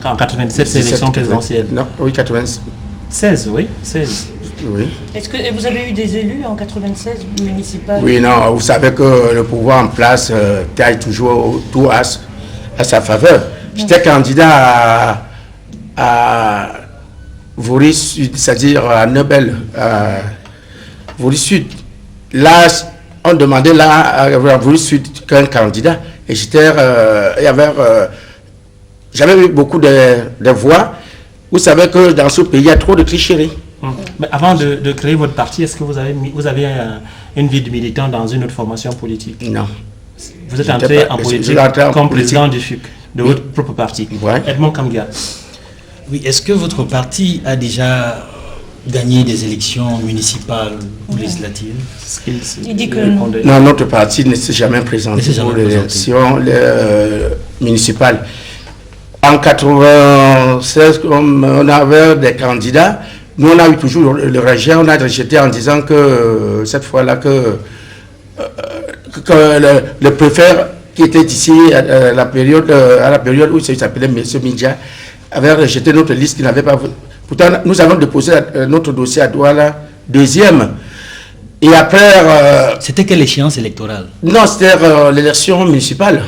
En 97, c'est l'élection présidentielle. Non, oui, 96. 16, oui, 16. Oui. Est-ce que vous avez eu des élus en 96 municipal? Oui, non, vous savez que le pouvoir en place taille toujours tout à sa faveur. J'étais candidat à Vaury Sud, c'est-à-dire à Nobel, à Vaury Sud. Là, on demandait là à Vaury Sud qu'un candidat. Et j'avais eu beaucoup de voix. Vous savez que dans ce pays, il y a trop de tricheries. Mais avant de créer votre parti, est-ce que vous avez une vie de militant dans une autre formation politique? Non. Vous êtes entré en politique comme président du FUC, de votre propre parti. Ouais. Edmond Kamga. Oui, est-ce que votre parti a déjà gagné des élections municipales ou législatives? Il dit que non. Non, notre parti ne s'est jamais présenté pour l'élection municipale. En 96, comme on avait des candidats, nous on a eu toujours le rejet, on a rejeté en disant que cette fois-là que le préfet qui était ici à la période où il s'appelait M. Midja avait rejeté notre liste, qui n'avait pas. Pourtant, nous avons déposé notre dossier à Douala, deuxième. Et après. C'était quelle échéance électorale? Non, c'était l'élection municipale.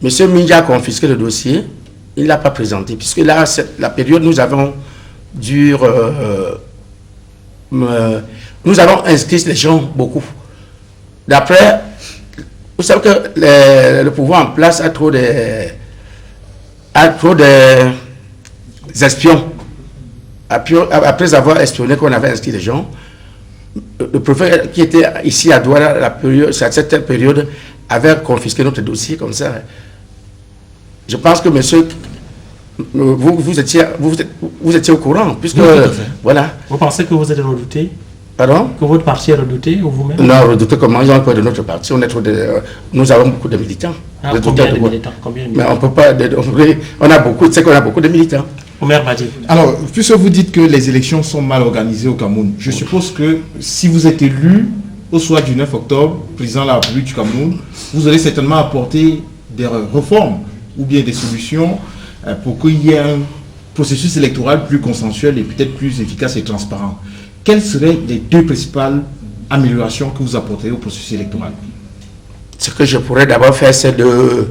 Monsieur Midja a confisqué le dossier, il ne l'a pas présenté, puisque là, la période, nous avons nous avons inscrit les gens beaucoup. D'après, vous savez que le pouvoir en place a trop espions. Après avoir espionné qu'on avait inscrit les gens, le préfet qui était ici à Douala à cette période avait confisqué notre dossier comme ça. Je pense que monsieur, vous étiez au courant, puisque voilà. Vous pensez que vous êtes redouté? Pardon? Que votre parti est redouté ou vous-même? Non, redouté comment? Ils ont peur de notre parti. Nous avons beaucoup de militants. Combien de militants? Mais on peut pas. On a beaucoup. Tu sais qu'on a beaucoup de militants. Omer Badi. Alors, puisque vous dites que les élections sont mal organisées au Cameroun, je suppose que si vous êtes élu au soir du 9 octobre, président de la République du Cameroun, vous allez certainement apporter des réformes ou bien des solutions pour qu'il y ait un processus électoral plus consensuel et peut-être plus efficace et transparent. Quelles seraient les deux principales améliorations que vous apporterez au processus électoral? Ce que je pourrais d'abord faire, c'est de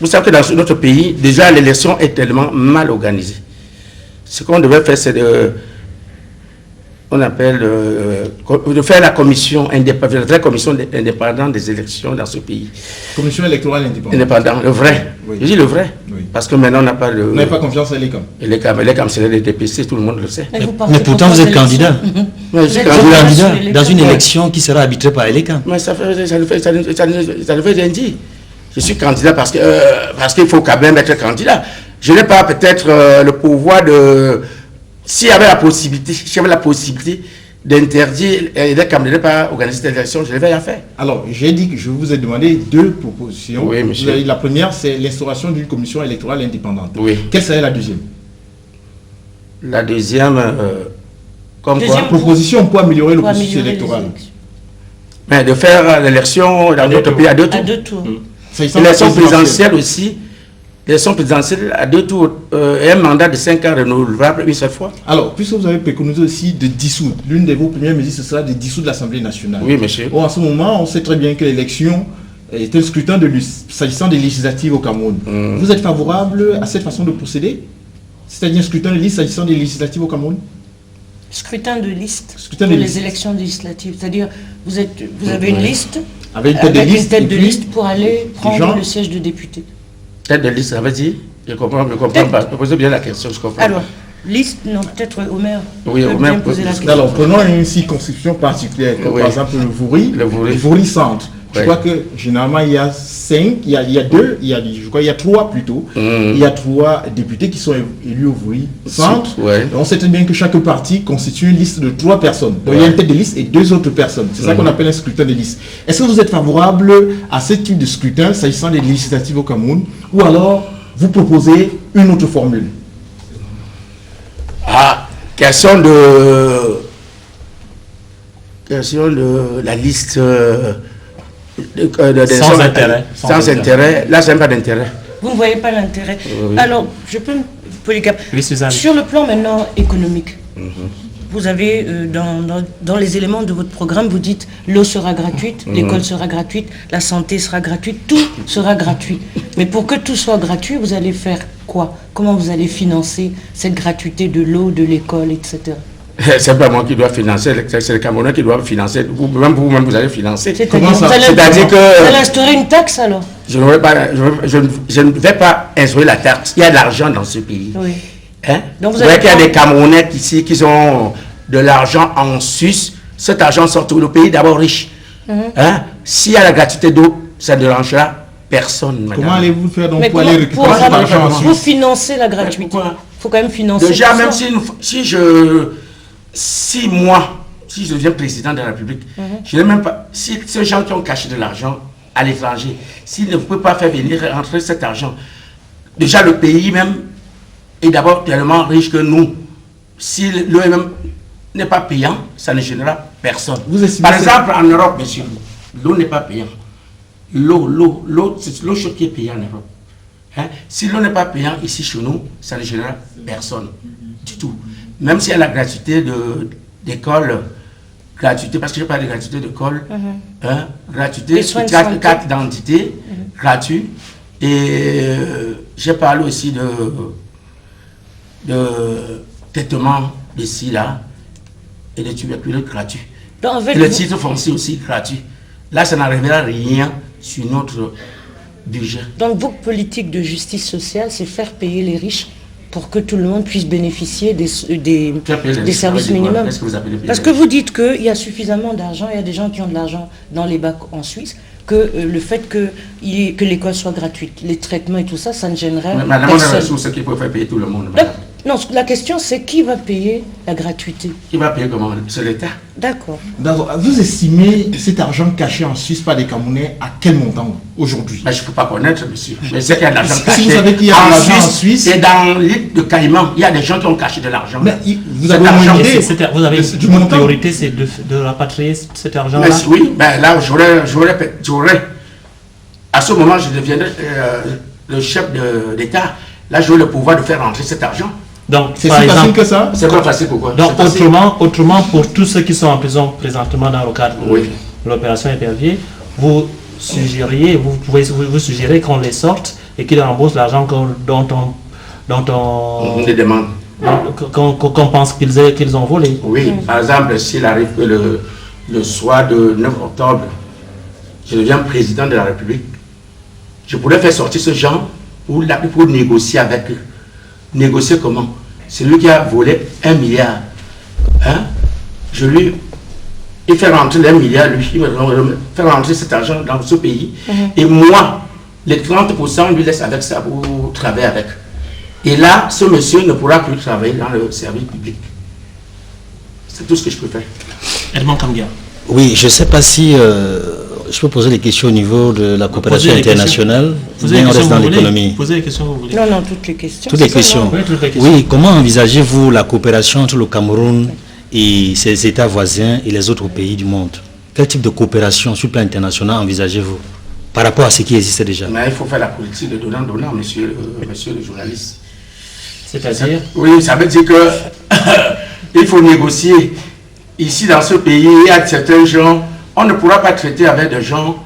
vous savez que dans notre pays, déjà l'élection est tellement mal organisée. Ce qu'on devait faire, c'est de faire la commission indépendante, la commission indépendante des élections dans ce pays. Commission électorale indépendante. Indépendante, le vrai. Oui. Je dis le vrai. Oui. Parce que maintenant on n'a pas le. Vous n'avez pas confiance à l'ECAM. L'ECAM, c'est les DPC, tout le monde le sait. Mais pourtant vous êtes candidat. Je suis candidat dans une élection qui sera arbitrée par l'ECAM. Mais ça ne veut rien dire. Je suis candidat parce qu'il faut quand même être candidat. Je n'ai pas peut-être le pouvoir de. Si j'avais la possibilité d'interdire les candidats de ne pas organiser cette élection, je l'avais fait. Alors, j'ai dit que je vous ai demandé deux propositions. Oui, monsieur. La première, c'est l'instauration d'une commission électorale indépendante. Oui. Quelle serait la deuxième? La deuxième, proposition pour améliorer le processus électoral. Mais de faire l'élection dans notre pays à deux tours. À deux tours. L'élection présidentielle aussi. L'élection présidentielle à deux tours et un mandat de 5 ans renouvelable une seule fois. Alors, puisque vous avez préconisé aussi de dissoudre, l'une de vos premières mesures, ce sera de dissoudre l'Assemblée nationale. Oui, monsieur. En ce moment, on sait très bien que l'élection est un scrutin de liste, s'agissant des législatives au Cameroun. Vous êtes favorable à cette façon de procéder? C'est-à-dire un scrutin de liste s'agissant des législatives au Cameroun? Scrutin de liste pour les élections législatives. C'est-à dire, vous avez une liste avec une tête de liste pour aller prendre le siège de député. Tête de liste, ça veut dire? Je comprends pas. Posez bien la question, je comprends. Alors, liste, non, peut-être Omer. Oui, Omer poser la question. Alors, prenons une circonscription particulière, comme par exemple le Vaury Centre. Je crois que généralement il y a 5, il y a 2, je crois il y a 3 plutôt. Il y a 3 députés qui sont élus au Vaury Centre. On sait très bien que chaque parti constitue une liste de 3 personnes. Donc il y a une tête de liste et 2 autres personnes. C'est ça qu'on appelle un scrutin de liste. Est-ce que vous êtes favorable à ce type de scrutin s'agissant des législatives au Cameroun, ou alors vous proposez une autre formule? Question de question de la liste sans intérêt. Sans intérêt. Là, c'est pas d'intérêt. Vous ne voyez pas l'intérêt. Oui. Alors, je peux me Polycap. Oui, Suzanne. Sur le plan maintenant économique, vous avez dans les éléments de votre programme, vous dites l'eau sera gratuite, l'école sera gratuite, la santé sera gratuite, tout sera gratuit. Mais pour que tout soit gratuit, vous allez faire quoi? Comment vous allez financer cette gratuité de l'eau, de l'école, etc. C'est pas moi qui dois financer, c'est le Camerounais qui doit financer. Vous-même, vous allez financer. C'est-à-dire que vous allez instaurer une taxe alors? Je ne vais pas instaurer la taxe. Il y a de l'argent dans ce pays. Oui. Hein? Donc vous voyez qu'il y a des Camerounais ici qui ont de l'argent en Suisse. Cet argent sort tout le pays d'abord riche. Hein? S'il y a la gratuité d'eau, ça ne dérangera personne. Madame. Comment allez-vous faire donc pour aller récupérer cet argent en Suisse? Vous financez la gratuité. Il faut quand même financer. Déjà, même si je deviens président de la République, je n'ai même pas. Si ces gens qui ont caché de l'argent à l'étranger, s'ils ne peuvent pas faire venir rentrer cet argent, déjà le pays même est d'abord tellement riche que nous. Si l'eau même n'est pas payant, ça ne gênera personne. Par exemple, en Europe, monsieur, l'eau n'est pas payante. C'est l'eau chaude qui est payante en Europe. Hein? Si l'eau n'est pas payante ici chez nous, ça ne gênera personne du tout. Même s'il y a la gratuité d'école, gratuité, parce que je parle de gratuité d'école, gratuité, carte d'identité, gratuit. Et j'ai parlé aussi de traitement de sida et de tuberculose gratuit. Et le titre foncier aussi gratuit. Là, ça n'arrivera rien sur notre budget. Donc, votre politique de justice sociale, c'est faire payer les riches pour que tout le monde puisse bénéficier des services minimums. Parce que vous dites qu'il y a suffisamment d'argent, il y a des gens qui ont de l'argent dans les bacs en Suisse, que le fait que l'école soit gratuite, les traitements et tout ça, ça ne gênerait personne. Madame, on a reçu ce qu'il faut faire payer tout le monde. Non, la question c'est qui va payer la gratuité? Qui va payer comment? C'est l'État. D'accord. Vous estimez cet argent caché en Suisse par des Camerounais à quel montant aujourd'hui? Je ne peux pas connaître, monsieur. Mais c'est qu'il y a de l'argent caché. Si vous savez qu'il y a de l'argent en Suisse, c'est dans l'île de Caïman. Il y a des gens qui ont caché de l'argent. Vous avez une priorité, c'est de rapatrier cet argent-là? Oui, là, j'aurais. À ce moment, je deviendrai le chef d'État. Là, j'aurai le pouvoir de faire rentrer cet argent. Donc, c'est si facile que ça? C'est pas facile, pourquoi? Donc, autrement, pour tous ceux qui sont en prison présentement dans le cadre de l'opération Épervier, vous suggérez qu'on les sorte et qu'ils remboursent l'argent dont on les demande. Qu'on pense qu'ils ont volé. Oui, par exemple, s'il arrive que le soir de 9 octobre, je deviens président de la République, je pourrais faire sortir ce gens pour négocier avec eux. Négocier comment? C'est lui qui a volé 1 milliard. Hein? Il fait rentrer l'1 milliard, lui, il fait rentrer cet argent dans ce pays. Et moi, les 30%, lui laisse avec ça pour travailler avec. Et là, ce monsieur ne pourra plus travailler dans le service public. C'est tout ce que je peux faire. Edmond Kamgia. Oui, je ne sais pas si je peux poser des questions au niveau de la coopération internationale. On reste dans l'économie. Posez les questions que vous voulez. Non, toutes les questions. Toutes les questions. Oui, comment envisagez-vous la coopération entre le Cameroun et ses États voisins et les autres pays du monde? Quel type de coopération sur le plan international envisagez-vous par rapport à ce qui existe déjà? Mais il faut faire la politique de donnant-donnant, monsieur le journaliste. C'est-à-dire? Oui, ça veut dire que il faut négocier. Ici, dans ce pays, il y a certains gens, on ne pourra pas traiter avec des gens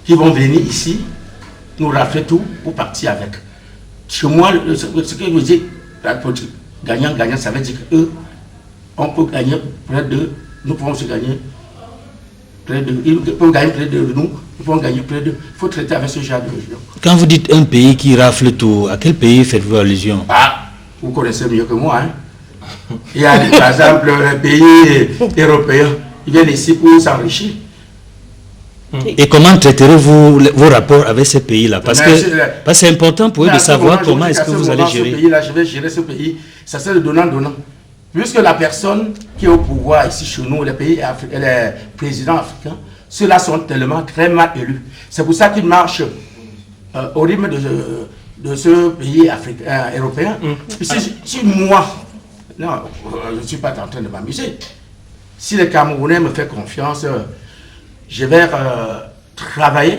qui vont venir ici, nous rafler tout pour partir avec. Chez moi, ce que vous dites, la politique gagnant-gagnant, ça veut dire qu'eux, on peut gagner près de, nous pouvons se gagner près de, ils peuvent gagner près de nous, nous pouvons gagner près de, il faut traiter avec ce genre de gens. Quand vous dites un pays qui rafle tout, à quel pays faites-vous allusion? Vous connaissez mieux que moi, hein. Il y a par exemple les pays européens, ils viennent ici pour s'enrichir. Et comment traiterez-vous vos rapports avec ces pays-là? Parce que c'est important pour eux de savoir comment est-ce que vous allez gérer. Je vais gérer ce pays, ça c'est le donnant-donnant. Puisque la personne qui est au pouvoir ici chez nous, les pays africains, les présidents africains, ceux-là sont tellement très mal élus. C'est pour ça qu'ils marchent au rythme de ce pays africain, européen. Si moi, non, je ne suis pas en train de m'amuser. Si les Camerounais me font confiance, je vais travailler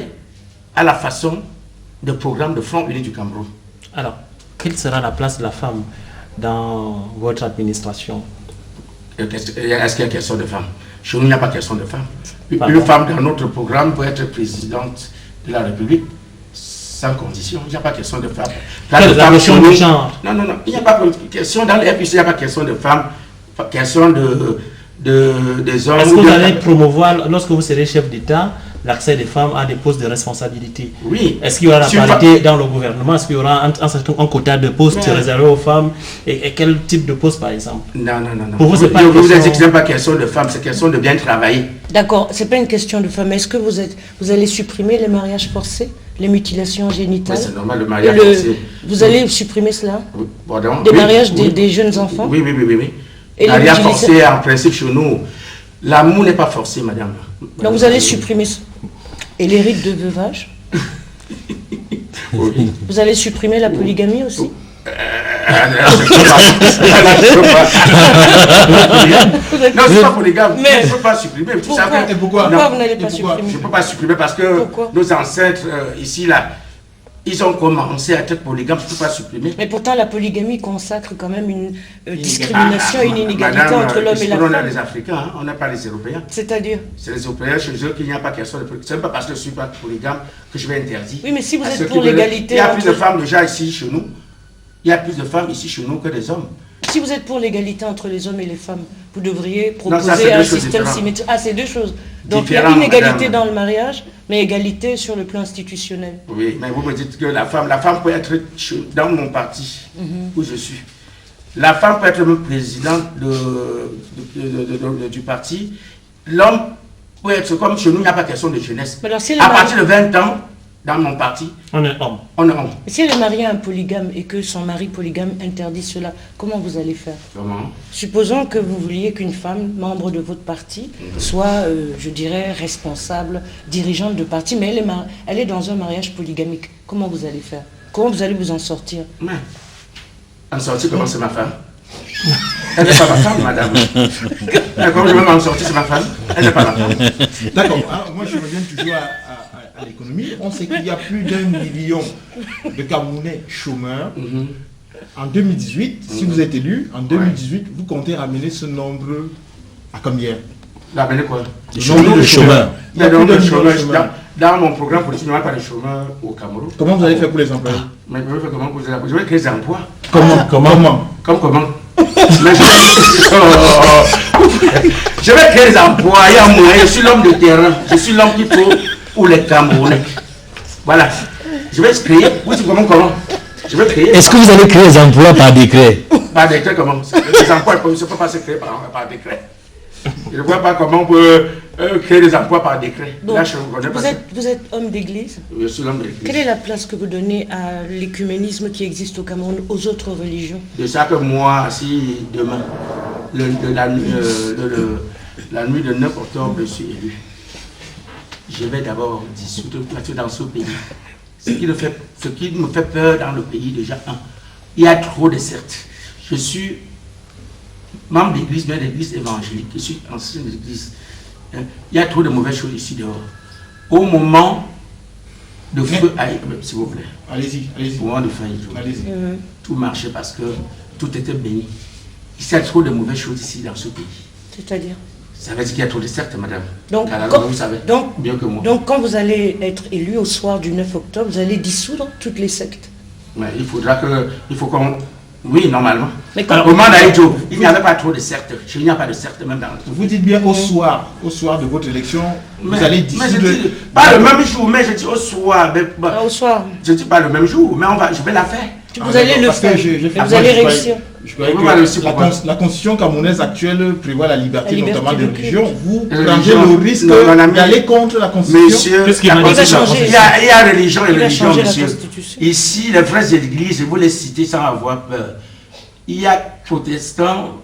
à la façon de programme de Front Uni du Cameroun. Alors, quelle sera la place de la femme dans votre administration? Est-ce qu'il y a question de femme? Chez nous, il n'y a pas question de femme. Une femme dans notre programme peut être présidente de la République sans condition. Il n'y a pas question de femme. La question du genre. Non, il n'y a pas question dans les RPC, il n'y a pas question de femme, question des hommes. Est-ce que vous allez promouvoir, lorsque vous serez chef d'État, l'accès des femmes à des postes de responsabilité? Oui. Est-ce qu'il y aura la parité dans le gouvernement? Est-ce qu'il y aura un quota de postes réservés aux femmes? Et quel type de poste, par exemple? Non. Pour vous, c'est pas vous avez dit que ce n'est pas question de femme, c'est question de bien travailler. D'accord, c'est pas une question de femme. Est-ce que vous allez supprimer les mariages forcés, les mutilations génitales? Oui, c'est normal, le mariage forcé. Vous allez supprimer cela? Oui. Pardon, des mariages des jeunes enfants? Oui. Et le mariage forcé, en principe, chez nous, l'amour n'est pas forcé, madame. Donc vous allez supprimer ça. Et les rites de veuvage? Oui. Vous allez supprimer la polygamie aussi? Non, c'est pas polygame. Mais je ne peux pas supprimer. Pourquoi vous n'allez pas supprimer? Je ne peux pas supprimer parce que nos ancêtres, ici, là, ils ont commencé à être polygames. Je ne peux pas supprimer. Mais pourtant, la polygamie consacre quand même une discrimination, une inégalité entre l'homme et la femme. On est les Africains, hein, on n'est pas les Européens. C'est-à-dire? C'est les Européens chez eux qu'il n'y a pas question de polygame. Ce n'est pas parce que je ne suis pas polygame que je vais interdire. Oui, mais si vous êtes pour l'égalité... Il y a plus de femmes déjà ici chez nous. Il y a plus de femmes ici chez nous que des hommes. Si vous êtes pour l'égalité entre les hommes et les femmes, vous devriez proposer un système symétrique. Ah, c'est deux choses. Donc il y a inégalité dans le mariage, mais égalité sur le plan institutionnel. Oui, mais vous me dites que la femme peut être dans mon parti où je suis. La femme peut être même présidente du parti. L'homme peut être comme chez nous, il n'y a pas question de jeunesse. Alors, si à partir de 20 ans, dans mon parti, on est homme. Si elle est mariée à un polygame et que son mari polygame interdit cela, comment vous allez faire? Comment? Supposons que vous vouliez qu'une femme, membre de votre parti, soit, je dirais, responsable, dirigeante de parti, mais elle est dans un mariage polygamique. Comment vous allez faire? Comment vous allez vous en sortir? Mais, en sortir, comment c'est ma femme? Elle n'est pas ma femme, madame. Comment je vais m'en sortir, c'est ma femme? Elle n'est pas ma femme. D'accord. Alors, moi, je reviens toujours à l'économie. On sait qu'il y a plus d'1 million de Camerounais chômeurs. En 2018, si vous êtes élu, en 2018, vous comptez ramener ce nombre à combien? Ramener quoi? Le nombre de chômeurs. Il y a plus de chômeurs. Dans mon programme politique, il n'y a pas de chômeurs au Cameroun. Comment vous allez faire pour les employés? Mais je vais faire comment pour les emplois? Je vais créer des emplois. Comment? Je vais créer des emplois. Il y a un moyen. Je suis l'homme de terrain. Je suis l'homme qu'il faut pour les Camerounais. Voilà. Je vais créer. Oui, comment? Je vais créer. Est-ce que vous allez créer des emplois par décret? Par décret, comment? Les emplois ne peuvent pas se créer par décret. Je ne vois pas comment on peut créer des emplois par décret. Donc, là, je vous êtes homme d'église? Je suis l'homme d'église. Quelle est la place que vous donnez à l'écuménisme qui existe au Cameroun, aux autres religions? De ça que moi, si demain, la nuit de 9 octobre, je suis élu, je vais d'abord dissoudre dans ce pays. Ce qui me fait peur dans le pays, déjà, il y a trop de sectes. Je suis membre d'église, mais d'église évangélique, je suis ancien d'église. Il y a trop de mauvaises choses ici dehors. Au moment de feu, s'il vous plaît. Allez-y. Au moment de feu, tout marchait parce que tout était béni. Il y a trop de mauvaises choses ici dans ce pays. C'est-à-dire? Ça veut dire qu'il y a trop de sectes, madame. Donc, vous savez bien que moi. Donc, quand vous allez être élu au soir du 9 octobre, vous allez dissoudre toutes les sectes? Mais il faut qu'on... Oui, normalement. Mais au moment d'Aïdjo, il n'y avait pas trop de sectes. Il n'y a pas de sectes même dans le Vous dites bien au soir de votre élection, vous allez dissoudre... Mais je dis, pas le même jour, mais je dis au soir. Au soir. Je dis pas le même jour, mais je vais la faire. Vous allez le faire. Vous allez réussir. La constitution camerounaise actuelle prévoit la liberté notamment des religions. Vous prendrez le risque d'aller contre la constitution. Monsieur, il y a religion et religion, monsieur. Ici, les vraies églises, je vous les citer sans avoir peur. Il y a protestants,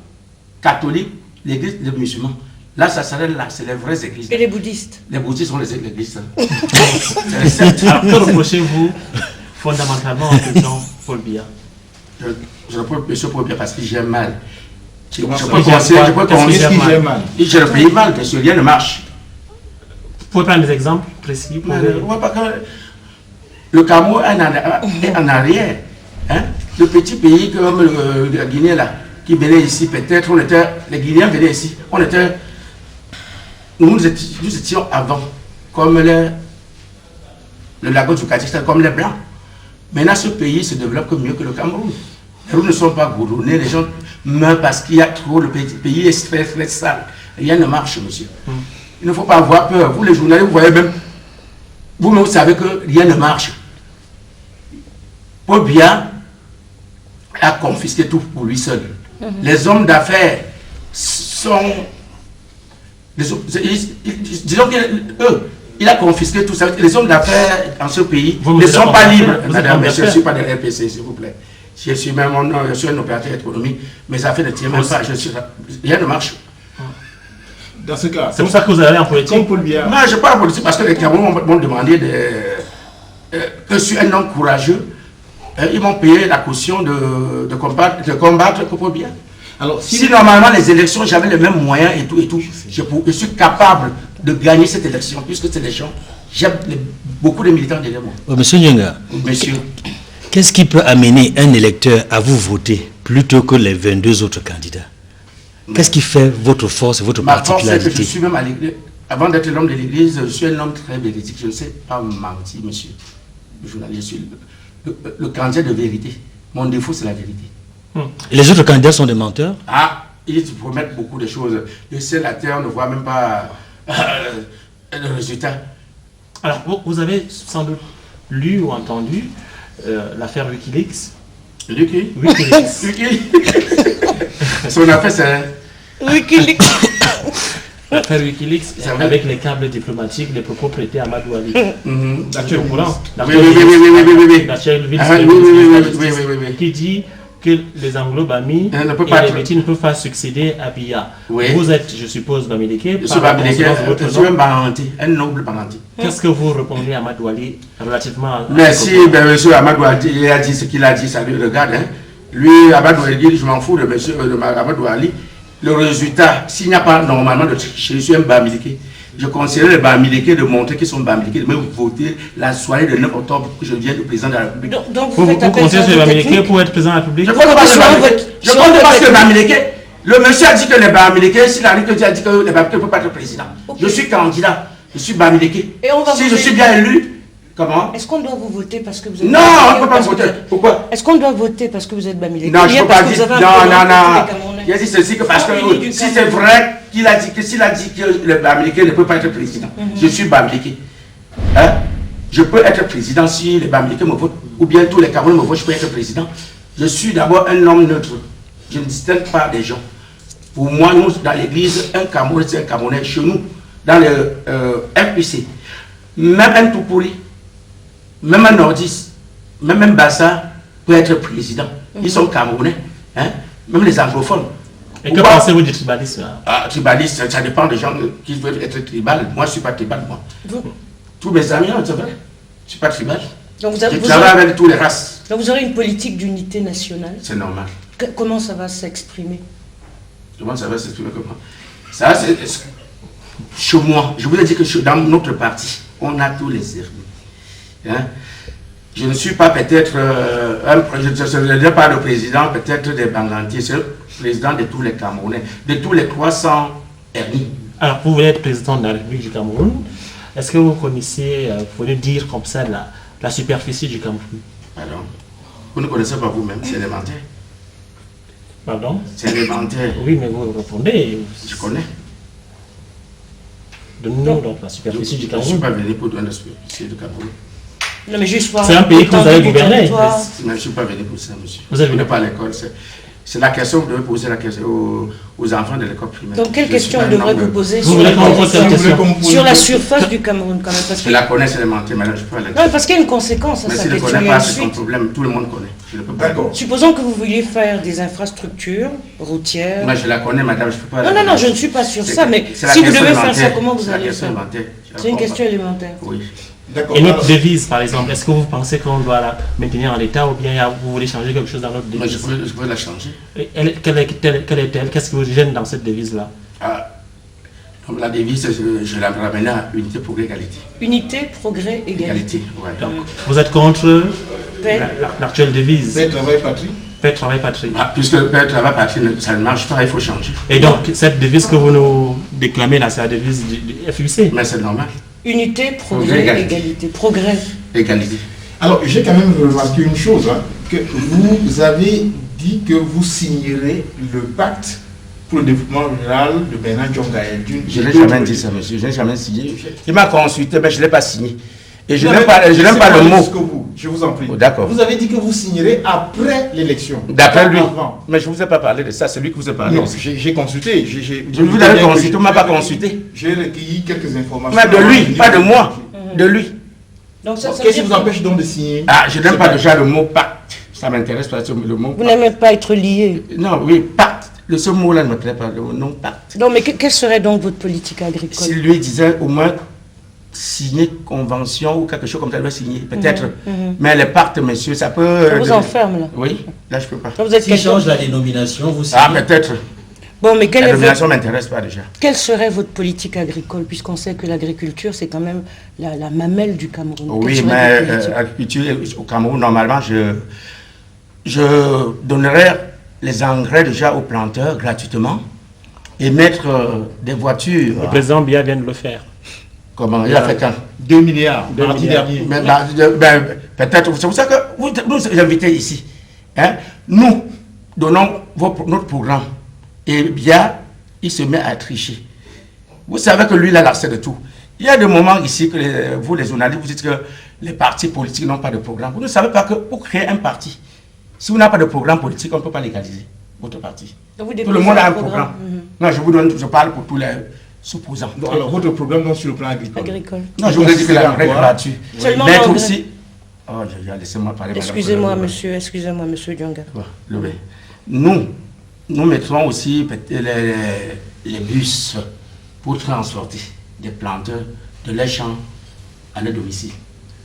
catholiques, l'église des musulmans. Là, ça s'arrête là, c'est les vraies églises. Et les bouddhistes? Les bouddhistes sont les églises. Alors, que reprochez-vous fondamentalement en faisant Paul Biya? Je reproche M. Paul Biya parce que j'ai mal. Je peux conseiller, mal. Je le paye mal, parce que rien ne marche. Vous pouvez prendre des exemples précis pour le Cameroun est en arrière. Hein? Le petit pays comme la Guinée, là, qui venait ici, peut-être, les Guinéens venaient ici. Nous étions avant, comme le lago du Kazakhstan, comme les Blancs. Maintenant, ce pays se développe mieux que le Cameroun. Nous ne sommes pas goudronnés, les gens meurent parce qu'il y a trop, le pays est très, très sale. Rien ne marche, monsieur. Il ne faut pas avoir peur. Vous, les journalistes, vous voyez même, vous-même, vous savez que rien ne marche. Paul Biya a confisqué tout pour lui seul. Les hommes d'affaires sont... disons qu'il a confisqué tout ça. Les hommes d'affaires dans ce pays ne sont pas libres. Madame, je ne suis pas de l'RPC, s'il vous plaît. Je suis même je suis un opérateur économique, mais ça fait ne tient même pas. Rien ne marche. Dans ce cas, c'est pour ça que vous allez en politique. Comme Paul Biya. Non, je ne parle pas en politique parce que les Camerounais m'ont demandé que je suis un homme courageux. Ils m'ont payé la caution de combattre Paul Biya. Alors, si normalement les élections, j'avais les mêmes moyens et tout, je suis capable de gagner cette élection, puisque c'est les gens, j'ai beaucoup de militants derrière moi. Monsieur Nyenga, qu'est-ce qui peut amener un électeur à vous voter plutôt que les 22 autres candidats? Qu'est-ce qui fait votre force et votre particularité? Ma force, c'est que je suis même à l'église. Avant d'être l'homme de l'église, je suis un homme très véridique. Je ne sais pas mentir, monsieur. Le journaliste, je suis le candidat de vérité. Mon défaut, c'est la vérité. Et les autres candidats sont des menteurs? Ah, ils promettent beaucoup de choses. Le ciel, la terre, on ne voit même pas le résultat. Alors, vous avez sans doute lu ou entendu l'affaire Wikileaks. Wikileaks. Son affaire, c'est... Wikileaks. L'affaire Wikileaks, avec les câbles diplomatiques, les propos prêtés à Amadou Ali. L'actuel courant. Qui dit que les Anglo-Bamis et les Métis ne peuvent pas succéder à Biya. Vous êtes, je suppose, Bamileke. Je suis Bamileke, je suis un Baranti, un noble Baranti. Qu'est-ce que vous répondez à Amadou Ali relativement à... Merci, monsieur Amadou Ali, il a dit ce qu'il a dit, ça lui regarde. Lui, Amadou Ali, je m'en fous de monsieur Amadou Ali. Le résultat, s'il n'y a pas normalement de... Je suis un Bamileke. Je conseillerais les Bamileke de montrer qu'ils sont Bamileke, de me voter la soirée de 9 octobre que je deviens le président de la République. Donc vous conseillez les Bamileke pour être président de la République? Je ne compte pas sur les Bamileke. Le monsieur a dit que les Bamileke, s'il a dit que les Bamileke ne peuvent pas être président. Je suis candidat, je suis Bamileke. Si je suis bien élu, comment? Est-ce qu'on doit vous voter parce que vous êtes... Non, on ne peut pas voter. Pourquoi? Est-ce qu'on doit voter parce que vous êtes Bamileke? Non, je ne peux pas dire. Non. Il a dit ceci que parce que si c'est vrai qu'il a dit que s'il a dit que le Bamileke ne peut pas être président, je suis Bamileke. Je peux être président si les Bamileke me votent, ou bien tous les Camerounais me votent, je peux être président. Je suis d'abord un homme neutre. Je ne distingue pas des gens. Pour moi, nous, dans l'église, un Camerounais, c'est un Camerounais. Chez nous, dans le FPC, même un Toupouri, même un Nordiste, même un Bassa peut être président. Ils sont Camerounais. Même les anglophones. Et que pensez-vous du tribalisme? Tribaliste, ça dépend des gens qui veulent être tribal. Moi, je ne suis pas tribal, moi. Tous mes amis, c'est vrai. Je ne suis pas tribal. Donc je travaille avec toutes les races. Donc vous aurez une politique d'unité nationale. C'est normal. Comment ça va s'exprimer? Comment ça va s'exprimer? Comment? Ça, c'est... Chez moi, je vous ai dit que dans notre parti, on a tous les ennemis. Je ne suis pas peut-être je ne suis pas le président peut-être des Bangantiers, c'est le président de tous les Camerounais, de tous les 300 ennemis. Alors, vous voulez être président de la République du Cameroun. Est-ce que vous connaissez, vous pouvez dire comme ça, la superficie du Cameroun? Pardon? Vous ne connaissez pas vous-même, c'est élémentaire. Pardon? C'est élémentaire. Oui, mais vous répondez. Je connais. Donnez-nous donc la superficie du Cameroun. Je ne suis pas venu pour donner la superficie du Cameroun. Non, mais juste c'est un pays que vous avez gouverné. Je ne suis pas venu pour ça, monsieur. Vous êtes venu pas à l'école. C'est la question que vous devez poser la question aux enfants de l'école primaire. Donc, quelle question on devrait vous poser sur la surface du Cameroun quand même? Parce je la connais, c'est élémentaire, mais là, je peux aller. Non, parce qu'il y a une conséquence à mais sa si question. Je ne connais pas, c'est son problème. Tout le monde connaît. Je ne peux pas. D'accord. Supposons que vous vouliez faire des infrastructures routières. Moi, je la connais, madame, je ne peux pas. Non, je ne suis pas sur ça, mais si vous devez faire ça, comment vous allez le faire? C'est une question élémentaire. Oui. Et notre devise, par exemple, est-ce que vous pensez qu'on doit la maintenir en l'état ou bien vous voulez changer quelque chose dans notre devise? Je veux la changer. Quelle est-elle? Qu'est-ce qui vous gêne dans cette devise-là? La devise, je la ramène à unité, progrès, égalité. Unité, progrès, égalité. Ouais. Donc, vous êtes contre l'actuelle devise? Paix, travail, patrie. Paix, travail, patrie. Puisque paix, travail, patrie, ça ne marche pas, il faut changer. Et donc, cette devise que vous nous déclamez là, c'est la devise du FUC? Mais c'est normal. Unité, progrès, égalité. Progrès. Égalité. Alors, j'ai quand même remarqué une chose, que vous avez dit que vous signerez le pacte pour le développement rural de Bernard Diongaël. Je n'ai jamais dit ça, monsieur. Je n'ai jamais signé. Il m'a consulté, mais je ne l'ai pas signé. Et je n'aime pas le mot. Je vous en prie. Oh, d'accord. Vous avez dit que vous signerez après l'élection. D'après lui. Mais je ne vous ai pas parlé de ça, c'est lui qui vous a parlé. Non, j'ai consulté. Je vous avais consulté, on ne m'a pas consulté. J'ai recueilli quelques informations. Mais de lui, pas de moi. De lui. Qu'est-ce qui vous empêche donc de signer? Je n'aime pas déjà le mot pacte. Ça m'intéresse pas le mot. Vous n'aimez pas être lié? Non, oui, pacte. Ce mot-là ne me plaît pas, le nom pacte. Non, mais quelle serait donc votre politique agricole? S'il lui disait au moins signer convention ou quelque chose comme ça, il doit signer, peut-être. Mais les pactes, messieurs, ça peut... Ça vous enferme, là? Oui, là, je ne peux pas. Donc, vous êtes S'il change la dénomination, vous signez? Peut-être. Bon, mais la dénomination ne m'intéresse pas déjà. Quelle serait votre politique agricole, puisqu'on sait que l'agriculture, c'est quand même la mamelle du Cameroun? Oui, mais l'agriculture au Cameroun, normalement, je donnerais les engrais déjà aux planteurs gratuitement et mettre des voitures. Le président Biya vient de le faire. Comment? Il a fait quand? 2 milliards, mardi dernier. Peut-être, c'est pour ça que vous nous invitez ici. Nous donnons notre programme et Biya, il se met à tricher. Vous savez que lui, il a l'accès de tout. Il y a des moments ici que vous, les journalistes, vous dites que les partis politiques n'ont pas de programme. Vous ne savez pas que pour créer un parti, si vous n'avez pas de programme politique, on ne peut pas légaliser votre parti. Tout le monde a un programme. Non, je parle pour tous les supposants. Alors, votre programme donc, sur le plan agricole. Non, je vous ai dit que la vraie gratuit. Seulement mettre aussi. Oh, laissez-moi parler. Excusez-moi, monsieur Dionga. Nous mettrons aussi les bus pour transporter des planteurs de leurs champs à leur domicile.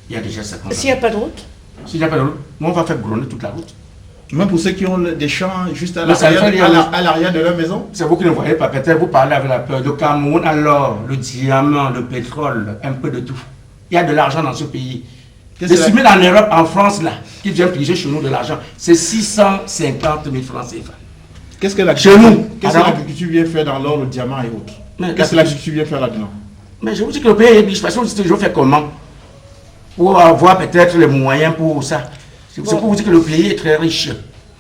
Il y a déjà ça. S'il n'y a pas de route? S'il n'y a pas de route, nous on va faire gronner toute la route. Même pour ceux qui ont des champs juste à l'arrière de leur maison? C'est vous qui ne voyez pas, peut-être vous parlez avec la peur. Le Cameroun, alors, le diamant, le pétrole, un peu de tout. Il y a de l'argent dans ce pays. Les 6 000 en Europe, en France, là, qui viennent piger chez nous de l'argent, c'est 650 000 francs CFA. Qu'est-ce que l'agriculture vient faire dans l'or, le diamant et autres? Qu'est-ce que l'agriculture vient faire là-dedans? Mais je vous dis que le pays est riche, parce que vous dites toujours faire comment? Pour avoir peut-être les moyens pour ça. C'est pour vous dire que le pays est très riche.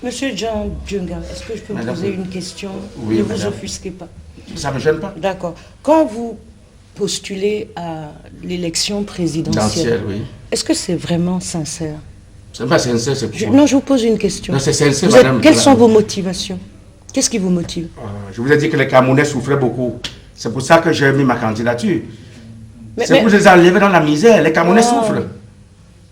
Monsieur Jean Dionga, est-ce que je peux vous poser une question? Oui, ne vous offusquez pas. Ça ne me gêne pas. D'accord. Quand vous postulez à l'élection présidentielle, oui. Est-ce que c'est vraiment sincère? C'est pas sincère, c'est pourquoi? Non, je vous pose une question. Non, c'est sincère, madame. Quelles sont vos motivations? Qu'est-ce qui vous motive? Je vous ai dit que les Camerounais souffraient beaucoup. C'est pour ça que j'ai mis ma candidature. C'est pour les enlever dans la misère. Les Camerounais souffrent.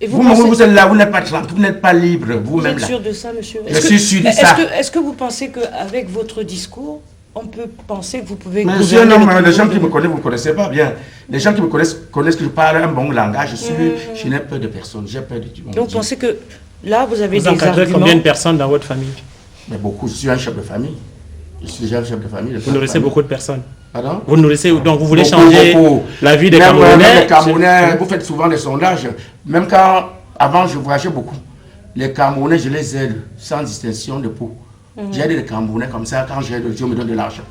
Et vous êtes là, vous n'êtes pas tranquille, vous n'êtes pas libre. Vous êtes sûr de ça, monsieur? Je suis sûr de ça. Est-ce que vous pensez qu'avec votre discours, on peut penser que vous pouvez... Monsieur, non, les gens qui me connaissent, vous ne me connaissez pas bien. Les gens qui me connaissent que je parle un bon langage. Je n'ai peur de personne, j'ai peur de tout le monde. Donc vous pensez que là, vous avez des arguments... Vous encadrez combien de personnes dans votre famille? Mais beaucoup, je suis un chef de famille. Je suis déjà un chef de famille. Vous nourrissez beaucoup de personnes. Pardon? Vous nourrissez, donc vous voulez changer la vie des Camerounais. Les Camerounais, vous faites souvent des sondages. Même quand, avant, je voyageais beaucoup. Les Camerounais, je les aide sans distinction de peau. J'aide les Camerounais comme ça quand j'ai Dieu me donne de l'argent.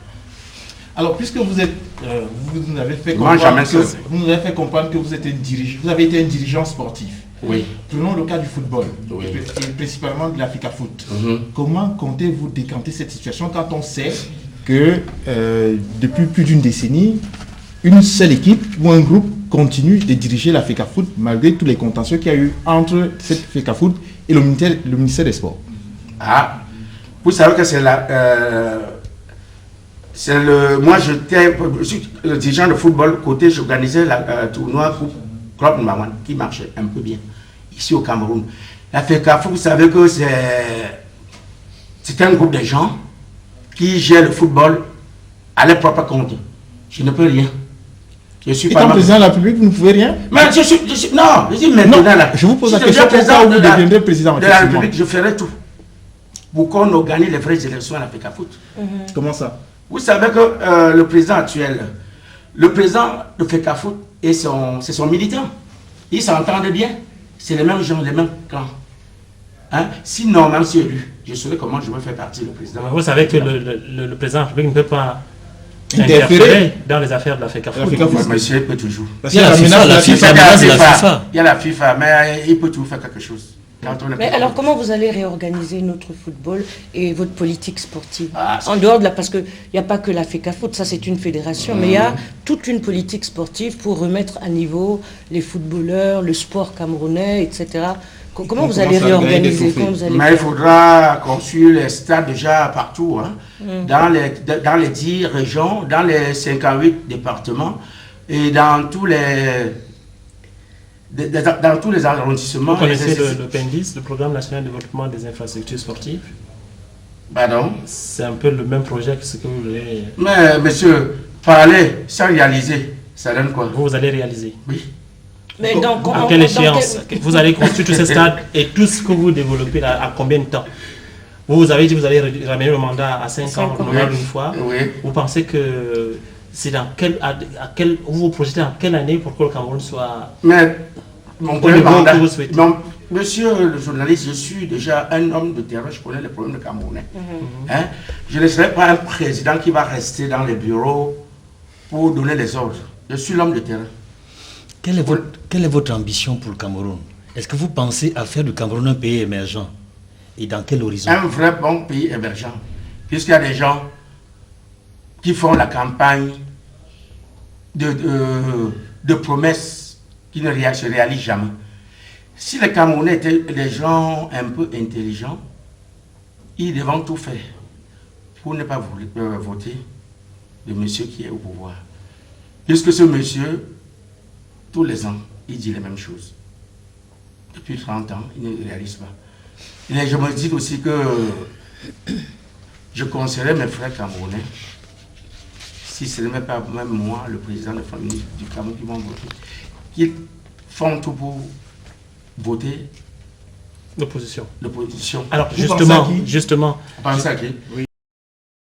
Alors, puisque vous êtes, vous nous avez fait comprendre que vous êtes un dirigeant, vous avez été un dirigeant sportif. Oui. Prenons le cas du football, et principalement de l'Africa Foot. Comment comptez-vous décanter cette situation quand on sait que depuis plus d'une décennie, une seule équipe ou un groupe continue de diriger l'Africa Foot malgré tous les contentieux qu'il y a eu entre cette Africa Foot et le ministère des Sports? Ah, vous savez que c'est moi, je suis le dirigeant de football côté, j'organisais le tournoi pour Club Maman qui marchait un peu bien ici au Cameroun. L'Africa Foot, vous savez que c'est un groupe de gens qui gèrent le football à leur propre compte. Je ne peux rien. Je suis Étant président de la République, vous ne pouvez rien. Mais non, je dis maintenant là. Je vous pose la question, pourquoi vous deviendrez président de la République, je ferai tout pour qu'on organise les vraies élections à la FECAFOOT. Comment ça? Vous savez que le président actuel, le président de FECAFOOT, c'est son militant. Ils s'entendent bien. C'est les mêmes gens, les mêmes clans. Hein? Sinon, même si élu, je saurais comment je vais faire partie du président. Vous savez que le président de la République ne peut pas interférer dans les affaires de la FECAFOOT. Monsieur peut toujours. Parce qu'il y a la FIFA. Il y a la FIFA, mais il peut toujours faire quelque chose. Mais alors comment vous allez réorganiser notre football et votre politique sportive en dehors de la... Parce qu'il n'y a pas que la FECAFOOT, ça c'est une fédération, mais il y a toute une politique sportive pour remettre à niveau les footballeurs, le sport camerounais, etc. Comment vous allez réorganiser? Mais il faudra construire les stades déjà partout, hein, dans les 10 régions, dans les 58 départements et dans tous les arrondissements. Vous connaissez le PENDIS, le Programme national de développement des infrastructures sportives? Pardon? C'est un peu le même projet que ce que vous voulez. Mais monsieur, parler sans réaliser, ça donne quoi? Vous allez réaliser? Oui. Mais à quelle échéance? Vous allez construire tous ces stades et tout ce que vous développez à combien de temps? Vous avez dit que vous allez ramener le mandat à 5 ans, une fois. Oui. Vous pensez que c'est dans vous vous projetez en quelle année pour que le Cameroun soit... Mais mon premier mandat, monsieur le journaliste, je suis déjà un homme de terrain, je connais les problèmes de Camerounais. Hein? Je ne serai pas un président qui va rester dans les bureaux pour donner les ordres. Je suis l'homme de terrain. Quelle est votre ambition pour le Cameroun? Est-ce que vous pensez à faire du Cameroun un pays émergent? Et dans quel horizon? Un vrai bon pays émergent. Puisqu'il y a des gens qui font la campagne de promesses qui ne se réalisent jamais. Si les Camerounais étaient des gens un peu intelligents, ils devront tout faire pour ne pas voter le monsieur qui est au pouvoir. Puisque ce monsieur, tous les ans, il dit les mêmes choses. Depuis 30 ans, il ne réalise pas. Et je me dis aussi que je conseillerais mes frères camerounais, si ce n'est pas même moi, le président de la famille du Cameroun qui vont voter, qu'ils font tout pour voter l'opposition. L'opposition. Alors justement, justement. Pensez à qui? Oui.